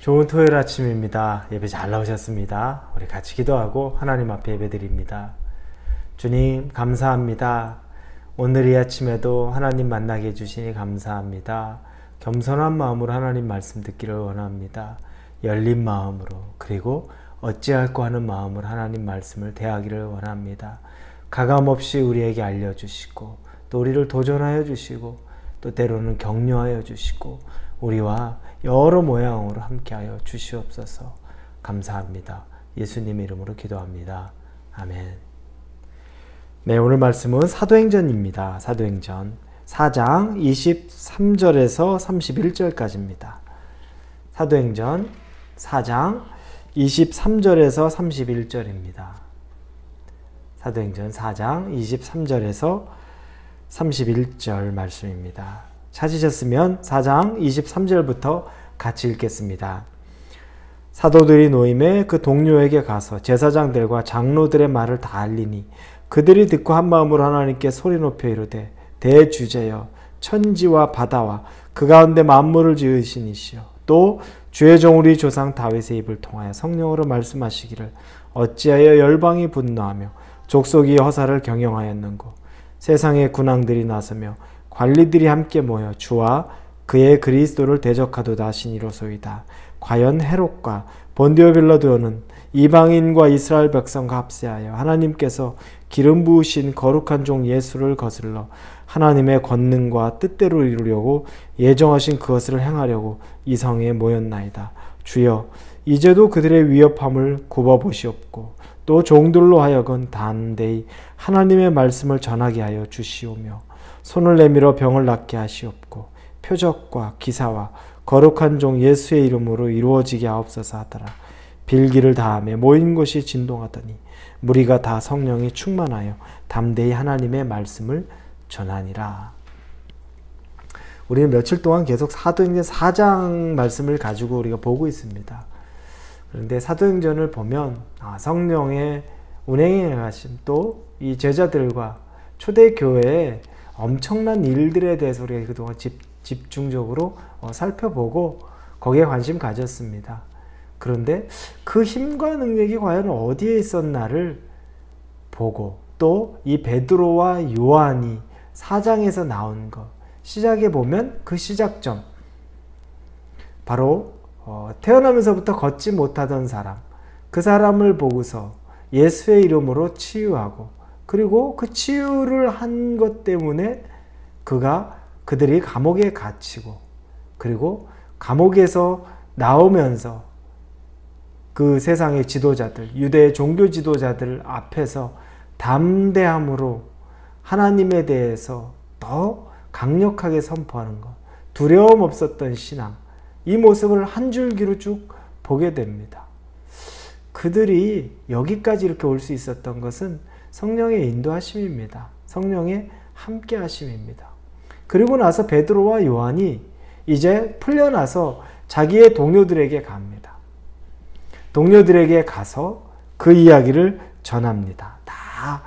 좋은 토요일 아침입니다. 예배 잘 나오셨습니다. 우리 같이 기도하고 하나님 앞에 예배드립니다. 주님 감사합니다. 오늘 이 아침에도 하나님 만나게 해주시니 감사합니다. 겸손한 마음으로 하나님 말씀 듣기를 원합니다. 열린 마음으로, 그리고 어찌할꼬 하는 마음으로 하나님 말씀을 대하기를 원합니다. 가감없이 우리에게 알려주시고 또 우리를 도전하여 주시고 또 때로는 격려하여 주시고 우리와 여러 모양으로 함께하여 주시옵소서. 감사합니다. 예수님의 이름으로 기도합니다. 아멘. 네, 오늘 말씀은 사도행전입니다. 사도행전 4장 23절에서 31절까지입니다. 사도행전 4장 23절에서 31절입니다. 사도행전 4장 23절에서 31절 말씀입니다. 찾으셨으면 4장 23절부터 같이 읽겠습니다. 사도들이 노임에 그 동료에게 가서 제사장들과 장로들의 말을 다 알리니 그들이 듣고 한 마음으로 하나님께 소리 높여 이르되 대주제여 천지와 바다와 그 가운데 만물을 지으신 이시여 또 주의 종 우리 조상 다윗의 입을 통하여 성령으로 말씀하시기를 어찌하여 열방이 분노하며 족속이 허사를 경영하였는고 세상의 군왕들이 나서며 관리들이 함께 모여 주와 그의 그리스도를 대적하도다 하시니로소이다. 과연 헤롯과 본디오 빌라도는 이방인과 이스라엘 백성과 합세하여 하나님께서 기름 부으신 거룩한 종 예수를 거슬러 하나님의 권능과 뜻대로 이루려고 예정하신 그것을 행하려고 이 성에 모였나이다. 주여 이제도 그들의 위협함을 굽어보시옵고 또 종들로 하여금 담대히 하나님의 말씀을 전하게 하여 주시오며 손을 내밀어 병을 낫게 하시옵고 표적과 기사와 거룩한 종 예수의 이름으로 이루어지게 하옵소서 하더라. 빌기를 다하며 모인 곳이 진동하더니 무리가 다 성령이 충만하여 담대히 하나님의 말씀을 전하니라. 우리는 며칠 동안 계속 사도행전 4장 말씀을 가지고 우리가 보고 있습니다. 그런데 사도행전을 보면 성령의 운행에 가심 또 이 제자들과 초대교회의 엄청난 일들에 대해서 우리가 그동안 집중적으로 살펴보고 거기에 관심 가졌습니다. 그런데 그 힘과 능력이 과연 어디에 있었나를 보고 또 이 베드로와 요한이 4장에서 나온 것 시작에 보면 그 시작점 바로 태어나면서부터 걷지 못하던 사람 그 사람을 보고서 예수의 이름으로 치유하고 그리고 그 치유를 한 것 때문에 그들이 감옥에 갇히고 그리고 감옥에서 나오면서 그 세상의 지도자들, 유대의 종교 지도자들 앞에서 담대함으로 하나님에 대해서 더 강력하게 선포하는 것, 두려움 없었던 신앙, 이 모습을 한 줄기로 쭉 보게 됩니다. 그들이 여기까지 이렇게 올 수 있었던 것은 성령의 인도하심입니다. 성령의 함께 하심입니다. 그리고 나서 베드로와 요한이 이제 풀려나서 자기의 동료들에게 갑니다. 동료들에게 가서 그 이야기를 전합니다. 다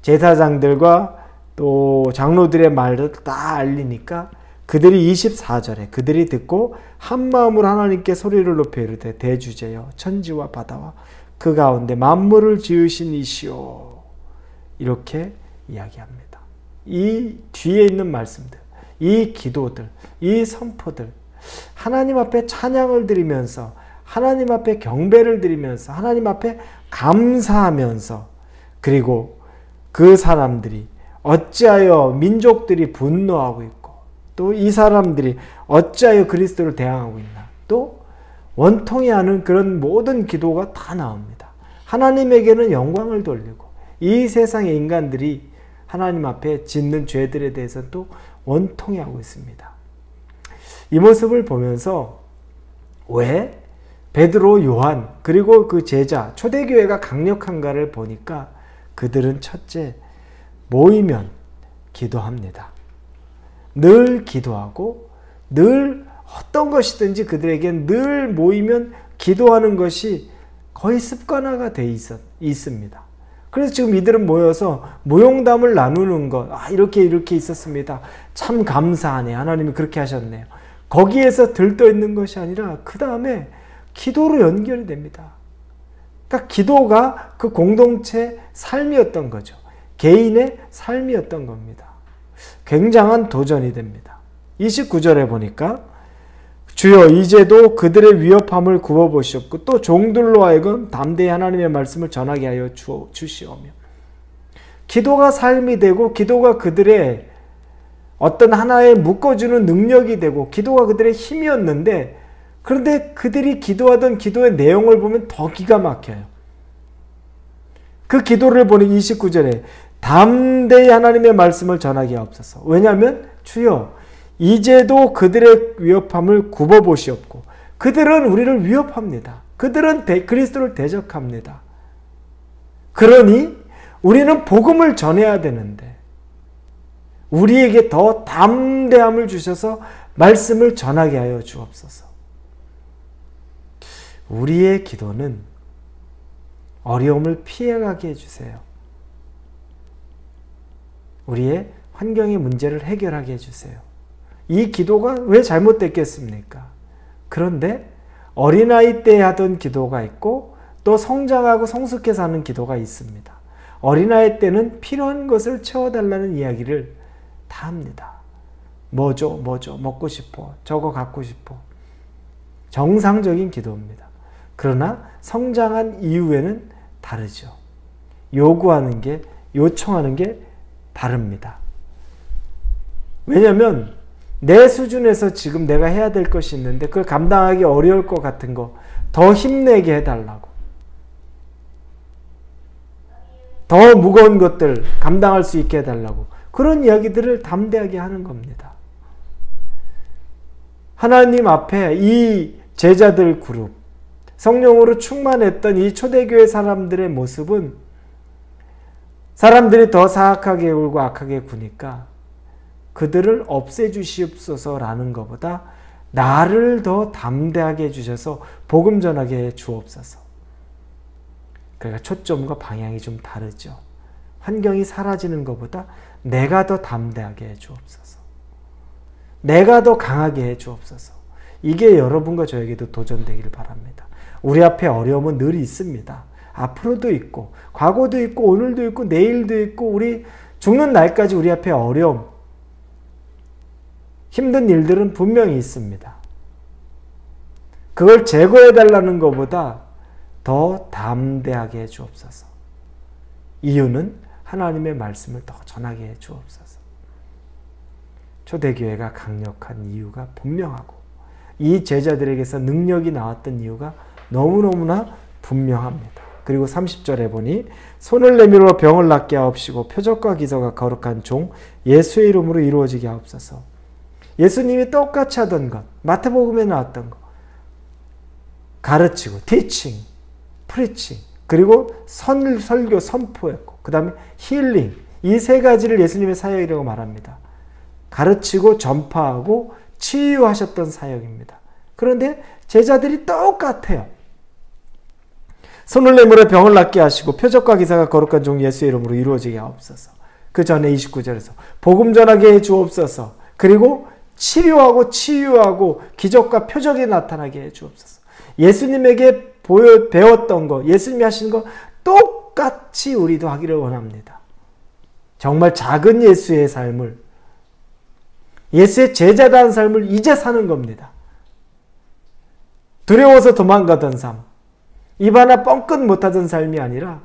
제사장들과 또 장로들의 말을 다 알리니까 그들이 24절에 그들이 듣고 한 마음으로 하나님께 소리를 높여 이르되 대주제여 천지와 바다와 그 가운데 만물을 지으신 이시오 이렇게 이야기합니다. 이 뒤에 있는 말씀들, 이 기도들, 이 선포들 하나님 앞에 찬양을 드리면서 하나님 앞에 경배를 드리면서 하나님 앞에 감사하면서 그리고 그 사람들이 어찌하여 민족들이 분노하고 있고 또 이 사람들이 어찌하여 그리스도를 대항하고 있나 또 원통이 하는 그런 모든 기도가 다 나옵니다. 하나님에게는 영광을 돌리고 이 세상의 인간들이 하나님 앞에 짓는 죄들에 대해서 또 원통해하고 있습니다. 이 모습을 보면서 왜 베드로, 요한 그리고 그 제자, 초대교회가 강력한가를 보니까 그들은 첫째 모이면 기도합니다. 늘 기도하고 늘 어떤 것이든지 그들에겐 늘 모이면 기도하는 것이 거의 습관화가 돼 있습니다. 그래서 지금 이들은 모여서 무용담을 나누는 것, 이렇게 있었습니다. 참 감사하네. 하나님이 그렇게 하셨네요. 거기에서 들떠 있는 것이 아니라 그 다음에 기도로 연결이 됩니다. 그러니까 기도가 그 공동체 삶이었던 거죠. 개인의 삶이었던 겁니다. 굉장한 도전이 됩니다. 29절에 보니까 주여 이제도 그들의 위협함을 굽어보시옵고 또 종들로 하여금 담대히 하나님의 말씀을 전하게 하여 주시오며. 기도가 삶이 되고 기도가 그들의 어떤 하나의 묶어주는 능력이 되고 기도가 그들의 힘이었는데, 그런데 그들이 기도하던 기도의 내용을 보면 더 기가 막혀요. 그 기도를 보니 29절에 담대히 하나님의 말씀을 전하게 하옵소서. 왜냐하면 주여 이제도 그들의 위협함을 굽어보시옵고, 그들은 우리를 위협합니다. 그들은 그리스도를 대적합니다. 그러니 우리는 복음을 전해야 되는데 우리에게 더 담대함을 주셔서 말씀을 전하게 하여 주옵소서. 우리의 기도는 어려움을 피해가게 해주세요. 우리의 환경의 문제를 해결하게 해주세요. 이 기도가 왜 잘못됐겠습니까? 그런데 어린아이 때 하던 기도가 있고 또 성장하고 성숙해서 하는 기도가 있습니다. 어린아이 때는 필요한 것을 채워달라는 이야기를 다 합니다. 뭐 줘, 먹고 싶어, 저거 갖고 싶어. 정상적인 기도입니다. 그러나 성장한 이후에는 다르죠. 요구하는 게, 요청하는 게 다릅니다. 왜냐하면 내 수준에서 지금 내가 해야 될 것이 있는데 그걸 감당하기 어려울 것 같은 거 더 힘내게 해달라고, 더 무거운 것들 감당할 수 있게 해달라고, 그런 이야기들을 담대하게 하는 겁니다. 하나님 앞에 이 제자들 그룹, 성령으로 충만했던 이 초대교회 사람들의 모습은 사람들이 더 사악하게 굴고 악하게 구니까 그들을 없애주시옵소서라는 것보다 나를 더 담대하게 해주셔서 복음 전하게 해 주옵소서. 그러니까 초점과 방향이 좀 다르죠. 환경이 사라지는 것보다 내가 더 담대하게 해 주옵소서. 내가 더 강하게 해 주옵소서. 이게 여러분과 저에게도 도전되기를 바랍니다. 우리 앞에 어려움은 늘 있습니다. 앞으로도 있고 과거도 있고 오늘도 있고 내일도 있고 우리 죽는 날까지 우리 앞에 어려움, 힘든 일들은 분명히 있습니다. 그걸 제거해달라는 것보다 더 담대하게 해 주옵소서. 이유는 하나님의 말씀을 더 전하게 해 주옵소서. 초대교회가 강력한 이유가 분명하고 이 제자들에게서 능력이 나왔던 이유가 너무너무나 분명합니다. 그리고 30절에 보니 손을 내밀어 병을 낫게 하옵시고 표적과 기사가 거룩한 종 예수의 이름으로 이루어지게 하옵소서. 예수님이 똑같이 하던 것, 마태복음에 나왔던 것, 가르치고, teaching, preaching, 그리고 설교, 선포했고, 그 다음에 힐링, 이 세 가지를 예수님의 사역이라고 말합니다. 가르치고 전파하고 치유하셨던 사역입니다. 그런데 제자들이 똑같아요. 손을 내밀어 병을 낫게 하시고 표적과 기사가 거룩한 종 예수의 이름으로 이루어지게 하옵소서. 그 전에 29절에서 복음 전하게 해 주옵소서. 그리고 치료하고 치유하고 기적과 표적이 나타나게 해 주옵소서. 예수님에게 배웠던 거, 예수님이 하신 거 똑같이 우리도 하기를 원합니다. 정말 작은 예수의 삶을, 예수의 제자다운 삶을 이제 사는 겁니다. 두려워서 도망가던 삶, 입 하나 뻥끗 못하던 삶이 아니라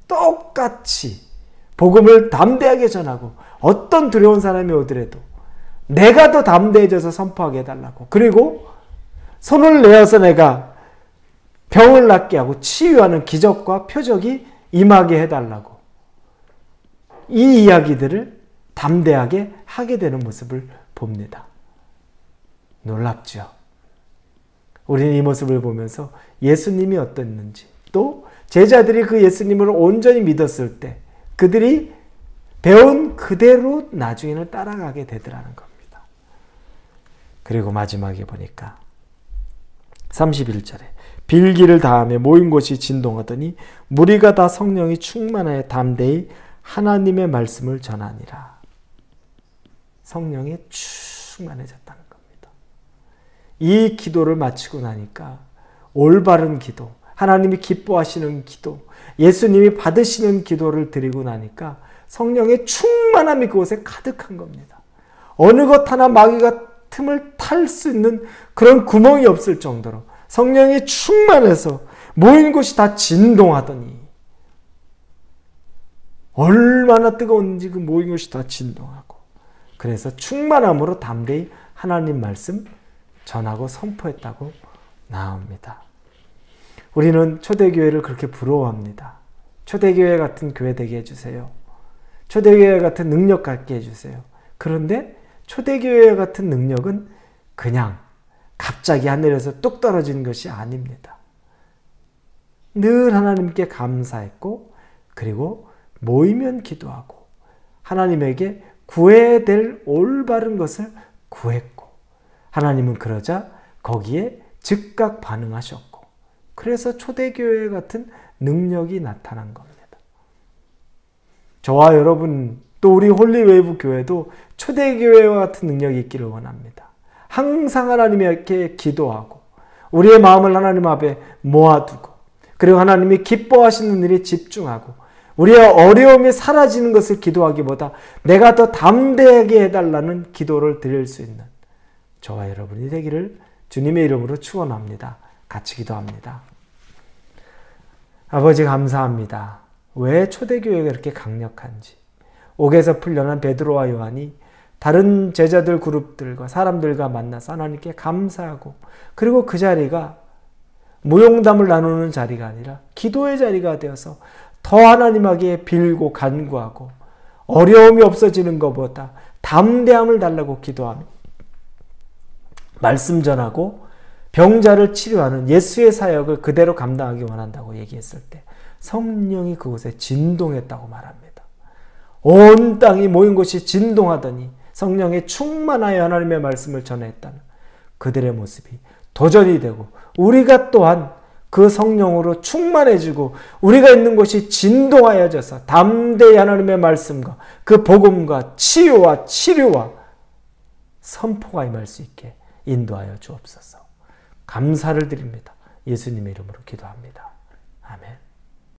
똑같이 복음을 담대하게 전하고 어떤 두려운 사람이 오더라도 내가 더 담대해져서 선포하게 해달라고, 그리고 손을 내어서 내가 병을 낫게 하고 치유하는 기적과 표적이 임하게 해달라고, 이 이야기들을 담대하게 하게 되는 모습을 봅니다. 놀랍죠? 우리는 이 모습을 보면서 예수님이 어땠는지, 또 제자들이 그 예수님을 온전히 믿었을 때 그들이 배운 그대로 나중에는 따라가게 되더라는 겁니다. 그리고 마지막에 보니까 31절에 빌기를 다하며 모인 곳이 진동하더니 무리가 다 성령이 충만하여 담대히 하나님의 말씀을 전하니라. 성령이 충만해졌다는 겁니다. 이 기도를 마치고 나니까 올바른 기도, 하나님이 기뻐하시는 기도, 예수님이 받으시는 기도를 드리고 나니까 성령의 충만함이 그곳에 가득한 겁니다. 어느 것 하나 마귀가 틈을 탈 수 있는 그런 구멍이 없을 정도로 성령이 충만해서 모인 곳이 다 진동하더니, 얼마나 뜨거운지 그 모인 곳이 다 진동하고, 그래서 충만함으로 담대히 하나님 말씀 전하고 선포했다고 나옵니다. 우리는 초대교회를 그렇게 부러워합니다. 초대교회 같은 교회 되게 해주세요. 초대교회 같은 능력 갖게 해주세요. 그런데 초대교회 같은 능력은 그냥 갑자기 하늘에서 뚝 떨어지는 것이 아닙니다. 늘 하나님께 감사했고, 그리고 모이면 기도하고, 하나님에게 구해야 될 올바른 것을 구했고, 하나님은 그러자 거기에 즉각 반응하셨고, 그래서 초대교회 같은 능력이 나타난 겁니다. 저와 여러분, 또 우리 홀리웨이브 교회도 초대교회와 같은 능력이 있기를 원합니다. 항상 하나님께 기도하고, 우리의 마음을 하나님 앞에 모아두고, 그리고 하나님이 기뻐하시는 일에 집중하고, 우리의 어려움이 사라지는 것을 기도하기보다 내가 더 담대하게 해달라는 기도를 드릴 수 있는 저와 여러분이 되기를 주님의 이름으로 축원합니다. 같이 기도합니다. 아버지 감사합니다. 왜 초대교회가 그렇게 강력한지, 옥에서 풀려난 베드로와 요한이 다른 제자들 그룹들과 사람들과 만나서 하나님께 감사하고, 그리고 그 자리가 무용담을 나누는 자리가 아니라 기도의 자리가 되어서 더 하나님에게 빌고 간구하고, 어려움이 없어지는 것보다 담대함을 달라고 기도하며 말씀 전하고 병자를 치료하는 예수의 사역을 그대로 감당하기 원한다고 얘기했을 때 성령이 그곳에 진동했다고 말합니다. 온 땅이 모인 곳이 진동하더니 성령에 충만하여 하나님의 말씀을 전했다는 그들의 모습이 도전이 되고, 우리가 또한 그 성령으로 충만해지고 우리가 있는 곳이 진동하여져서 담대히 하나님의 말씀과 그 복음과 치유와 치료와 선포가 임할 수 있게 인도하여 주옵소서. 감사를 드립니다. 예수님의 이름으로 기도합니다. 아멘.